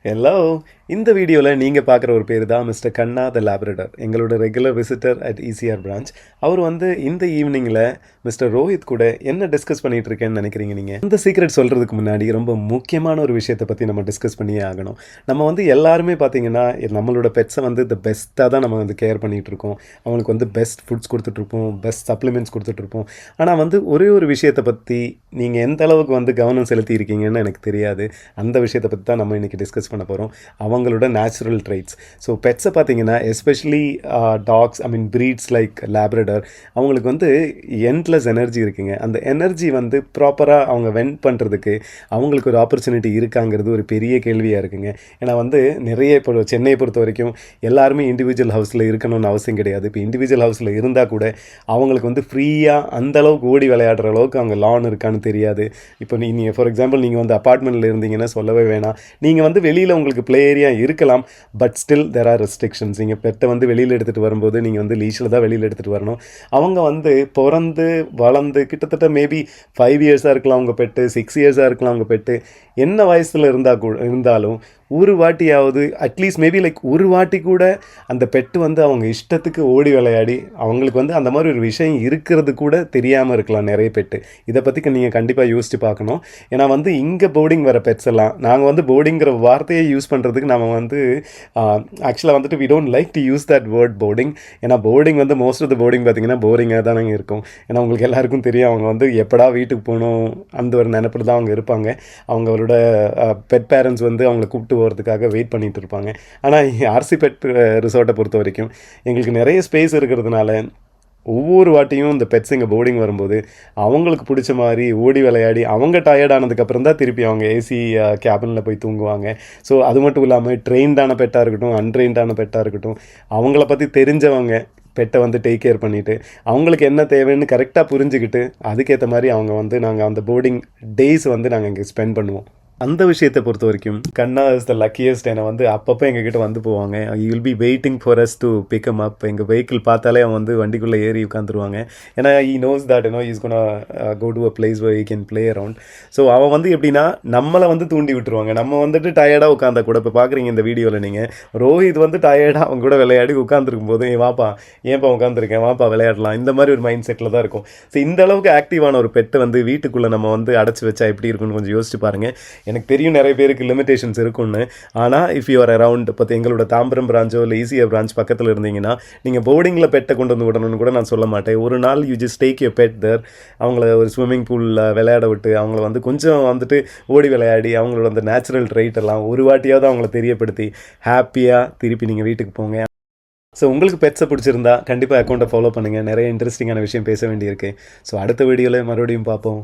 Hello. இந்த வீடியோவில் நீங்கள் பார்க்குற ஒரு பேர் தான் மிஸ்டர் கண்ணா த லேப்ரடர், எங்களோட regular visitor at ECR branch. அவர் வந்து இந்த ஈவினிங்கில் மிஸ்டர் ரோஹித் கூட என்ன டிஸ்கஸ் பண்ணிகிட்டு இருக்கேன்னு நினைக்கிறீங்க நீங்கள்? இந்த சீக்ரெட் சொல்கிறதுக்கு முன்னாடி ரொம்ப முக்கியமான ஒரு விஷயத்தை பற்றி நம்ம டிஸ்கஸ் பண்ணியே ஆகணும். நம்ம வந்து எல்லாருமே பார்த்தீங்கன்னா நம்மளோட பெட்ஸை வந்து த பெஸ்ட்டாக தான் நம்ம வந்து கேர் பண்ணிகிட்டு இருக்கோம். அவங்களுக்கு வந்து பெஸ்ட் ஃபுட்ஸ் கொடுத்துட்ருப்போம், பெஸ்ட் சப்ளிமெண்ட்ஸ் கொடுத்துட்ருப்போம். ஆனால் வந்து ஒரே ஒரு விஷயத்தை பற்றி நீங்கள் எந்த அளவுக்கு வந்து கவனம் செலுத்தி இருக்கீங்கன்னு எனக்கு தெரியாது. அந்த விஷயத்தை பற்றி தான் நம்ம இன்றைக்கி டிஸ்கஸ் பண்ண போகிறோம். அவங்களோட நேச்சுரல் ட்ரைட்ஸ். ஸோ பெட்ஸை பார்த்தீங்கன்னா especially tax, breeds like Labrador, அவங்களுக்கு வந்து எண்ட்லெஸ் எனர்ஜி இருக்குங்க. அந்த எனர்ஜி வந்து ப்ராப்பராக அவங்க வென்ட் பண்ணுறதுக்கு அவங்களுக்கு ஒரு ஆப்பர்ச்சுனிட்டி இருக்காங்கிறது ஒரு பெரிய கேள்வியாக இருக்குங்க. ஏன்னா வந்து நிறைய இப்போ சென்னையை பொறுத்த வரைக்கும் எல்லாருமே இண்டிவிஜுவல் ஹவுஸில் இருக்கணும்னு அவசியம் கிடையாது. இப்போ இண்டிவிஜுவல் ஹவுஸில் இருந்தால் கூட அவங்களுக்கு வந்து ஃப்ரீயாக அந்தளவுக்கு ஓடி விளையாடுற அளவுக்கு அவங்க லான் இருக்கான்னு தெரியாது. இப்போ நீங்கள் ஃபார் எக்ஸாம்பிள் நீங்கள் வந்து அப்பார்ட்மெண்ட்டில் இருந்தீங்கன்னா சொல்லவே வேணாம். நீங்கள் வந்து வெளியில் உங்களுக்கு ப்ளே ஏரியா இருக்கலாம், but still there are restrictions. நீங்கள் பெட்டை வந்து வெளியில் எடுத்துகிட்டு வரும்போது நீங்கள் வந்து லீஷில் தான் வெளியில் எடுத்துகிட்டு வரணும். அவங்க வந்து பிறந்து வளர்ந்து கிட்டத்தட்ட மேபி 5 இயர்ஸாக இருக்கலாம் அவங்க பெட்டு, 6 இயர்ஸாக இருக்கலாம் அவங்க பெட்டு. என்ன வயசில் இருந்தாலும் ஒரு வாட்டியாவது அட்லீஸ்ட் மேபி லைக் ஒரு வாட்டி கூட அந்த பெட்டு வந்து அவங்க இஷ்டத்துக்கு ஓடி விளையாடி, அவங்களுக்கு வந்து அந்த மாதிரி ஒரு விஷயம் இருக்கிறது கூட தெரியாமல் இருக்கலாம் நிறைய பெட்டு. இதை பற்றி நீங்கள் கண்டிப்பாக யோசித்து பார்க்கணும். ஏன்னா வந்து இங்கே போர்டிங் வர பெட்ஸ் எல்லாம் நாங்கள் வந்து போர்டிங்கிற வார்த்தையை யூஸ் பண்ணுறதுக்கு நம்ம வந்து ஆக்சுவலாக வந்துட்டு we don't like to use that word boarding. ஏன்னா போர்டிங் வந்து மோஸ்ட் ஆஃப் த போர்டிங் பார்த்திங்கன்னா போரிங்காக தானே இருக்கும். ஏன்னா உங்களுக்கு எல்லாருக்கும் தெரியும் அவங்க வந்து எப்படா வீட்டுக்கு போகணும் அந்த ஒரு நினைப்பில் தான் அவங்க இருப்பாங்க. அவங்களோட பெட் பேரண்ட்ஸ் வந்து அவங்கள கூப்பிட்டு போகிறதுக்காக வெயிட் பண்ணிகிட்டு இருப்பாங்க. ஆனால் ஆர்சி பெட் ரிசார்ட்டை பொறுத்த வரைக்கும் எங்களுக்கு நிறைய ஸ்பேஸ் இருக்கிறதுனால ஒவ்வொரு வாட்டியும் இந்த பெட்ஸ் இங்கே போர்டிங் வரும்போது அவங்களுக்கு பிடிச்ச மாதிரி ஓடி விளையாடி அவங்க டயர்ட் ஆனதுக்கப்புறம் தான் திருப்பி அவங்க ஏசி கேபினில் போய் தூங்குவாங்க. ஸோ அது மட்டும் இல்லாமல் ட்ரெயின்டான பெட்டாக இருக்கட்டும், அன்ட்ரெயின்டான பெட்டாக இருக்கட்டும், அவங்கள பற்றி தெரிஞ்சவங்க பெட்டை வந்து டேக் கேர் பண்ணிவிட்டு அவங்களுக்கு என்ன தேவைன்னு கரெக்டாக புரிஞ்சுக்கிட்டு அதுக்கேற்ற மாதிரி அவங்க வந்து நாங்கள் அந்த போர்டிங் டேஸ் வந்து நாங்கள் இங்கே ஸ்பெண்ட் பண்ணுவோம். அந்த விஷயத்தை பொறுத்த வரைக்கும் கண்ணா இஸ் த லக்கியஸ்ட். என்னை வந்து அப்பப்போ எங்ககிட்ட வந்து போவாங்க. You will be waiting for us to pick him up. எங்கள் வெஹிக்கிள் பார்த்தாலே அவன் வந்து வண்டிக்குள்ளே ஏறி உட்காந்துருவாங்க. ஏன்னா he knows that is gonna go to a place where you can play around. So அவன் வந்து எப்படின்னா நம்மளை வந்து தூண்டி விட்டுருவாங்க. நம்ம வந்துட்டு டயர்டாக உட்காந்தா கூட, இப்போ பார்க்குறீங்க இந்த வீடியோவில் நீங்கள், ரோஹித் வந்து டயர்டாக அவங்க கூட விளையாடி உட்காந்துருக்கும் போது வாப்பா ஏன்ப்பா உட்காந்துருக்கேன், வாப்பா விளையாடலாம், இந்த மாதிரி ஒரு மைண்ட் செட்டில் தான் இருக்கும். ஸோ இந்த அளவுக்கு ஆக்டிவான ஒரு பெட்டை வந்து வீட்டுக்குள்ளே நம்ம வந்து அடைச்சி வச்சா எப்படி இருக்குன்னு கொஞ்சம் யோசிச்சு பாருங்கள். எனக்கு தெரியும் நிறைய பேருக்கு லிமிடேஷன்ஸ் இருக்குன்னு. ஆனால் இஃப் யூ ஆர் அரவுண்ட், இப்போ எங்களோட தாம்பரம் பிரான்ச்சோ இல்லை ஈசிஆர் பிரான்ச் பக்கத்தில் இருந்தீங்கன்னா நீங்கள் போர்டிங்கில் பெட்டை கொண்டு வந்து விடணும்னு கூட நான் சொல்ல மாட்டேன். ஒரு நாள் you just take your pet there. அவங்கள ஒரு ஸ்விம்மிங் பூலில் விளையாட விட்டு அவங்கள வந்து கொஞ்சம் வந்துட்டு ஓடி விளையாடி அவங்களோட அந்த நேச்சுரல் ட்ரைட் எல்லாம் ஒரு வாட்டியாவது அவங்கள தெரியப்படுத்தி ஹாப்பியாக திருப்பி நீங்கள் வீட்டுக்கு போங்க. ஸோ உங்களுக்கு பெட்ஸை பிடிச்சிருந்தா கண்டிப்பாக அக்கௌண்ட்டை ஃபாலோ பண்ணுங்கள். நிறைய இன்ட்ரெஸ்டிங்கான விஷயம் பேச வேண்டியிருக்கு. ஸோ அடுத்த வீடியோவில் மறுபடியும் பார்ப்போம்.